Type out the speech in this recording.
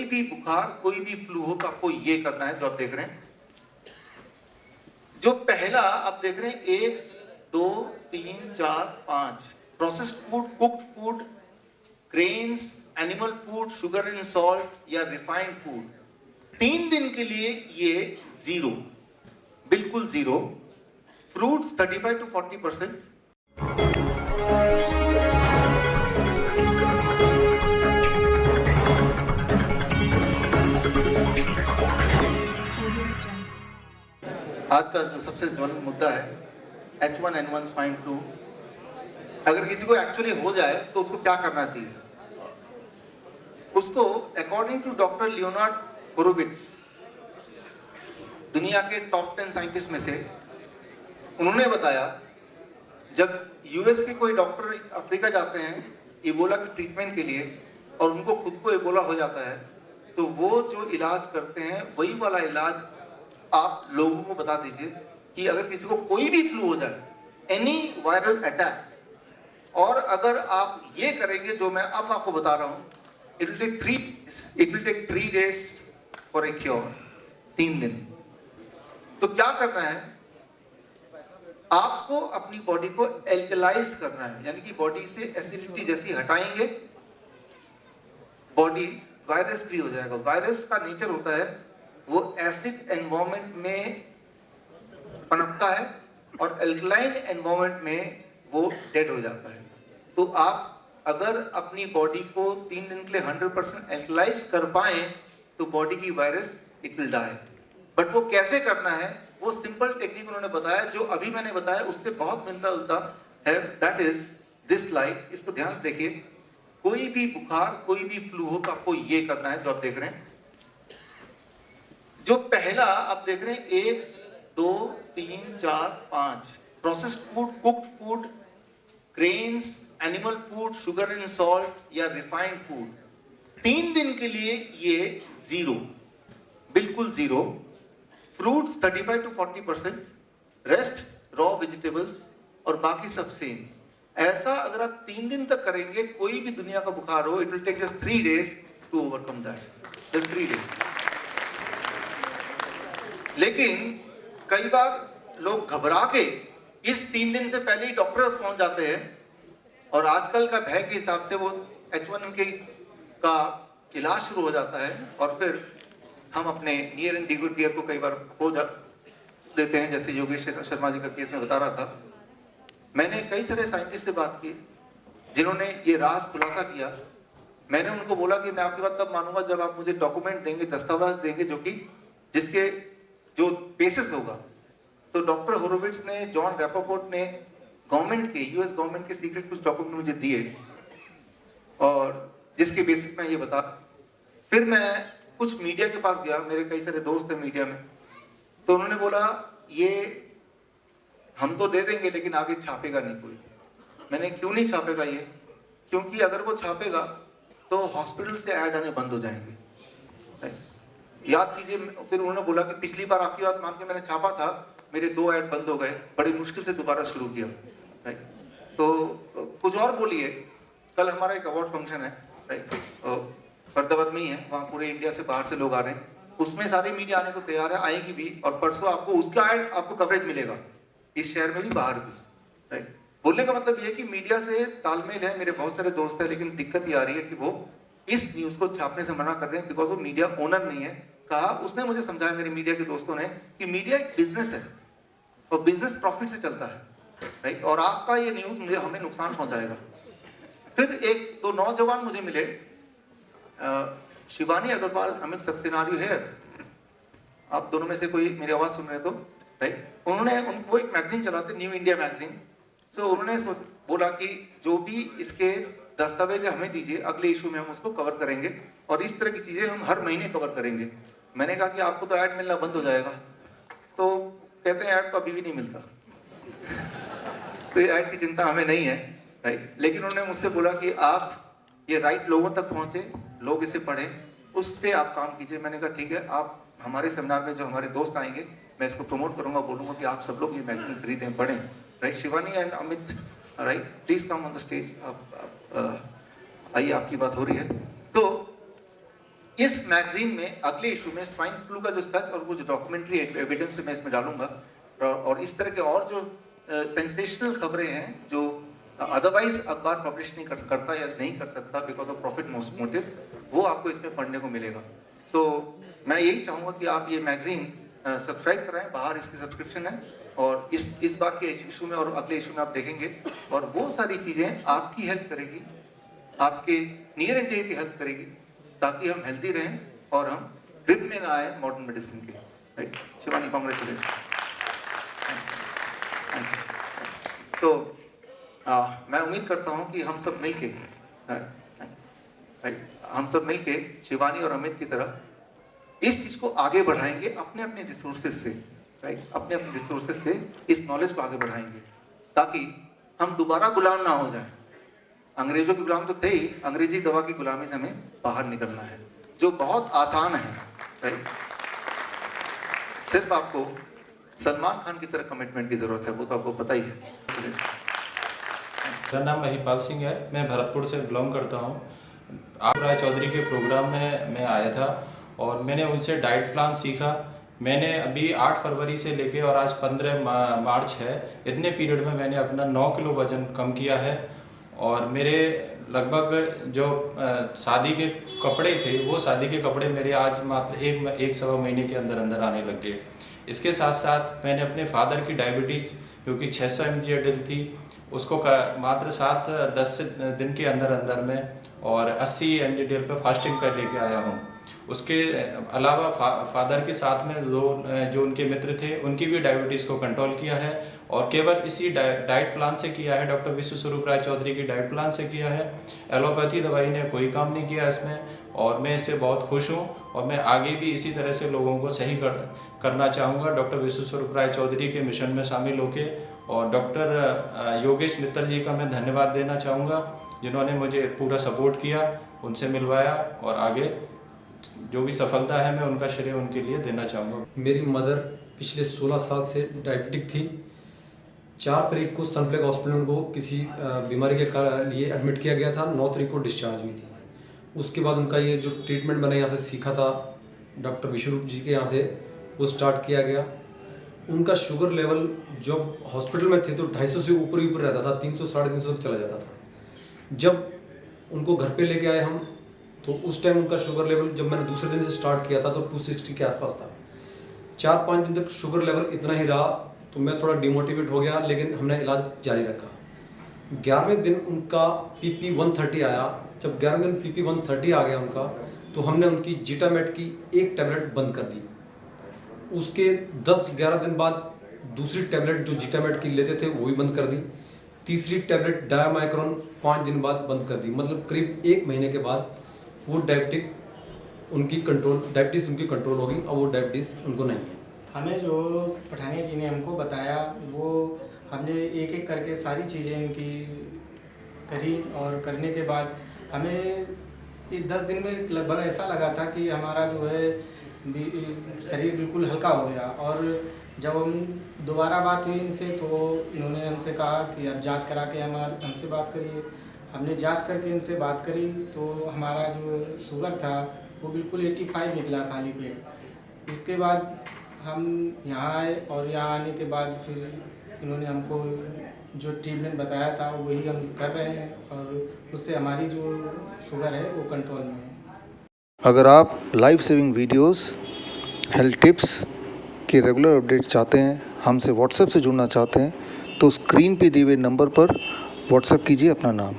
कोई भी बुखार, कोई भी फ्लू हो तो आपको ये करना है जो आप देख रहे हैं। जो पहला आप देख रहे हैं 1 2 3 4 5 processed food, cooked food, grains, animal food, sugar and salt या रिफाइंड फूड, 3 दिन के लिए ये 0, बिल्कुल 0। Fruits 35 to 40%। आज का जो सबसे ज्वलंत मुद्दा है H1N1 स्वाइन फ्लू। अगर किसी को एक्चुअली हो जाए तो उसको क्या करना चाहिए? उसको अकॉर्डिंग टू डॉक्टर लियोनार्ड होरोविट्ज, दुनिया के टॉप 10 साइंटिस्ट में से, उन्होंने बताया जब यूएस के कोई डॉक्टर अफ्रीका जाते हैं इबोला की ट्रीटमेंट के लिए और उनको खुद को इबोला हो जाता है तो वो जो इलाज करते हैं वही वाला इलाज आप लोगों को बता दीजिए कि अगर किसी को कोई भी फ्लू हो जाए, एनी वायरल अटैक, और अगर आप ये करेंगे जो मैं अब आपको बता रहा हूं, it will take 3 days for a cure, 3 दिन। तो क्या करना है, आपको अपनी बॉडी को एल्कलाइज करना है, यानी कि बॉडी से एसिडिटी जैसी हटाएंगे, बॉडी वायरस फ्री हो जाएगा। वायरस का नेचर होता है वो एसिड एनवायरनमेंट में पनपता है और एल्कलाइन एनवायरनमेंट में वो डेड हो जाता है। तो आप अगर अपनी बॉडी को 3 दिन के लिए 100% एल्कलाइज कर पाए तो बॉडी की virus it will die. But वो कैसे करना है, वो सिंपल टेक्निक उन्होंने बताया जो अभी मैंने बताया उससे बहुत मिलता जुलता है। That is this slide. इसको ध्यान से देखिए। कोई भी बुखार, कोई भी फ्लू हो तो आपको ये करना है जो आप देख रहे हैं। जो पहला आप देख रहे हैं 1 2 3 4 5 processed food, cooked food, grains, animal food, sugar and salt या रिफाइंड फूड, 3 दिन के लिए ये 0, बिल्कुल 0। Fruits 35 to 40%, rest raw vegetables और बाकी सब सेम। ऐसा अगर आप 3 दिन तक करेंगे, कोई भी दुनिया का बुखार हो, it will take just 3 days to overcome that, just 3 days। लेकिन कई बार लोग घबरा के इस 3 दिन से पहले ही डॉक्टर पहुंच जाते हैं और आजकल का भय के हिसाब से वो H1N1 का इलाज शुरू हो जाता है और फिर हम अपने नियर एंड डियर को कई बार खो देते हैं, जैसे योगेश शर्मा जी का केस में बता रहा था। मैंने कई सारे साइंटिस्ट से बात की जिन्होंने ये राज खुलासा किया। मैंने उनको बोला कि मैं आपकी बात तब मानूंगा जब आप मुझे डॉक्यूमेंट देंगे, दस्तावेज देंगे जिसके जो बेसिस होगा। तो डॉक्टर होरोविट्ज ने, जॉन रैपोर्ट ने गवर्नमेंट के, यूएस गवर्नमेंट के सीक्रेट कुछ डॉक्यूमेंट मुझे दिए और जिसके बेसिस में ये बता। फिर मैं कुछ मीडिया के पास गया, मेरे कई सारे दोस्त हैं मीडिया में, तो उन्होंने बोला ये हम तो दे देंगे लेकिन आगे छापेगा नहीं कोई। मैंने क्यों नहीं छापेगा ये, क्योंकि अगर वो छापेगा तो हॉस्पिटल से ऐड आने बंद हो जाएंगे। याद कीजिए, फिर उन्होंने बोला कि पिछली बार आपकी बात मान के मैंने छापा था, मेरे 2 ऐड बंद हो गए, बड़ी मुश्किल से दोबारा शुरू किया। राइट, तो कुछ और बोलिए। कल हमारा एक अवार्ड फंक्शन है, राइट, फरीदाबाद में ही है, वहाँ पूरे इंडिया से बाहर से लोग आ रहे हैं, उसमें सारी मीडिया आने को तैयार है, आएगी भी, और परसों आपको उसका ऐड आपको कवरेज मिलेगा, इस शहर में भी बाहर भी। राइट, बोलने का मतलब ये कि मीडिया से तालमेल है, मेरे बहुत सारे दोस्त हैं, लेकिन दिक्कत ये आ रही है कि वो इस न्यूज को छापने से मना कर रहे हैं बिकॉज वो मीडिया ओनर नहीं है। कहा, उसने मुझे समझाया, मेरे मीडिया के दोस्तों ने, कि मीडिया एक बिजनेस है और बिजनेस प्रॉफिट से चलता है। राइट, और आपका ये न्यूज मुझे हमें नुकसान पहुंचाएगा। फिर 1-2 नौजवान मुझे मिले, Shivani Agarwal, Amit Saxena, are you here? आप दोनों में से कोई मेरी आवाज सुन रहे तो? राइट, उनको एक मैगजीन चलाते, न्यू इंडिया मैगजीन। सो उन्होंने बोला कि जो भी इसके दस्तावेज हमें दीजिए, अगले इशू में हम उसको कवर करेंगे और इस तरह की चीजें हम हर महीने कवर करेंगे। मैंने कहा कि आपको तो ऐड मिलना बंद हो जाएगा। तो कहते हैं ऐड तो अभी भी नहीं मिलता। तो ये ऐड की चिंता हमें नहीं है। राइट, लेकिन उन्होंने मुझसे बोला कि आप ये राइट लोगों तक पहुंचे, लोग इसे पढ़ें, उस पर आप काम कीजिए। मैंने कहा ठीक है, आप हमारे सेमिनार में जो हमारे दोस्त आएंगे मैं इसको प्रमोट करूंगा, बोलूंगा कि आप सब लोग ये मैगजीन खरीदें, पढ़ें। Right, Shivani and Amit, right, please come on the stage. आइए, आपकी बात हो रही है। तो इस मैगजीन में अगले इशू में स्वाइन फ्लू का जो सच और वो जो डॉक्यूमेंट्री एविडेंस मैं इसमें डालूंगा, और इस तरह के और जो सेंसेशनल खबरें हैं जो अदरवाइज अखबार पब्लिश नहीं करता या नहीं कर सकता बिकॉज ऑफ प्रॉफिट मोटिव, वो आपको इसमें पढ़ने को मिलेगा। सो मैं यही चाहूँगा कि आप ये मैगजीन सब्सक्राइब कराएं, बाहर इसकी सब्सक्रिप्शन है, और इस बार के इशू में और अगले इशू में आप देखेंगे, और वो सारी चीज़ें आपकी हेल्प करेगी, आपके नियर एंड डियर की हेल्प करेगी, ताकि हम हेल्दी रहें और हम ग्रिप में ना आए मॉडर्न मेडिसिन के। Right Shivani, congratulation. सो मैं उम्मीद करता हूं कि हम सब मिलके हम सब मिलके शिवानी और अमित की तरह इस चीज को आगे बढ़ाएंगे अपने अपने रिसोर्सेज से, राइट, अपने अपने रिसोर्सेज से इस नॉलेज को आगे बढ़ाएंगे, ताकि हम दोबारा गुलाम ना हो जाएं। अंग्रेजों के गुलाम तो थे ही, अंग्रेजी दवा की गुलामी से हमें बाहर निकलना है, जो बहुत आसान है। राइट, सिर्फ आपको सलमान खान की तरह कमिटमेंट की जरूरत है, वो तो आपको पता ही है। मेरा नाम महिपाल सिंह है, मैं भरतपुर से बिलोंग करता हूँ। आप राय चौधरी के प्रोग्राम में मैं आया था और मैंने उनसे डाइट प्लान सीखा। मैंने अभी 8 फरवरी से लेके और आज 15 मार्च है, इतने पीरियड में मैंने अपना 9 किलो वज़न कम किया है। और मेरे लगभग जो शादी के कपड़े थे, वो शादी के कपड़े मेरे आज मात्र एक सवा महीने के अंदर अंदर आने लग गए। इसके साथ साथ मैंने अपने फादर की डायबिटीज़ जो कि 600 mg थी, उसको मात्र 7-10 दिन के अंदर अंदर में और 80 mg पर फास्टिंग पर लेके आया हूँ। उसके अलावा फादर के साथ में जो उनके मित्र थे, उनकी भी डायबिटीज़ को कंट्रोल किया है, और केवल इसी डाइट प्लान से किया है, डॉक्टर विश्व स्वरूप राय चौधरी की डाइट प्लान से किया है। एलोपैथी दवाई ने कोई काम नहीं किया इसमें, और मैं इससे बहुत खुश हूँ, और मैं आगे भी इसी तरह से लोगों को सही करना चाहूँगा। डॉक्टर विश्व स्वरूप राय चौधरी के मिशन में शामिल होके, और डॉक्टर योगेश मित्तल जी का मैं धन्यवाद देना चाहूँगा, जिन्होंने मुझे पूरा सपोर्ट किया, उनसे मिलवाया, और आगे जो भी सफलता है मैं उनका श्रेय उनके लिए देना चाहूँगा। मेरी मदर पिछले 16 साल से डायबिटिक थी। 4 तारीख को सनफ्लैग हॉस्पिटल को किसी बीमारी के लिए एडमिट किया गया था, 9 तारीख को डिस्चार्ज हुई थी। उसके बाद उनका ये जो ट्रीटमेंट मैंने यहाँ से सीखा था डॉक्टर विश्वरूप जी के यहाँ से, वो स्टार्ट किया गया। उनका शुगर लेवल जब हॉस्पिटल में थे तो 250 से ऊपर ही ऊपर रहता था, 300-350 तक चला जाता था। जब उनको घर पे लेके आए हम, तो उस टाइम उनका शुगर लेवल जब मैंने दूसरे दिन से स्टार्ट किया था तो 260 के आसपास था। 4-5 दिन तक शुगर लेवल इतना ही रहा, तो मैं थोड़ा डिमोटिवेट हो गया, लेकिन हमने इलाज जारी रखा। 11वें दिन उनका PP 130 आया। जब 11वें दिन PP 130 आ गया उनका, तो हमने उनकी जीटामेट की 1 टैबलेट बंद कर दी। उसके 10-11 दिन बाद दूसरी टैबलेट जो जीटामेट की लेते थे वो भी बंद कर दी। तीसरी टैबलेट डायमाइक्रोन 5 दिन बाद बंद कर दी। मतलब करीब 1 महीने के बाद वो डायबिटीज़ उनकी कंट्रोल होगी, और वो डायबिटीज़ उनको नहीं है। हमें जो पठानिया जी ने हमको बताया, वो हमने एक एक करके सारी चीज़ें इनकी करी, और करने के बाद हमें 10 दिन में लगभग ऐसा लगा था कि हमारा जो है शरीर बिल्कुल हल्का हो गया। और जब हम दोबारा बात हुई इनसे, तो इन्होंने हमसे कहा कि आप जांच करा के हमसे बात करिए। हमने जांच करके इनसे बात करी, तो हमारा जो शुगर था वो बिल्कुल 85 निकला खाली पेट। इसके बाद हम यहाँ आए, और यहाँ आने के बाद फिर इन्होंने हमको जो ट्रीटमेंट बताया था वही हम कर रहे हैं, और उससे हमारी जो शुगर है वो कंट्रोल में है। अगर आप life saving videos, health tips के रेगुलर अपडेट चाहते हैं, हमसे व्हाट्सएप से जुड़ना चाहते हैं, तो स्क्रीन पे दिए हुए नंबर पर व्हाट्सएप कीजिए अपना नाम।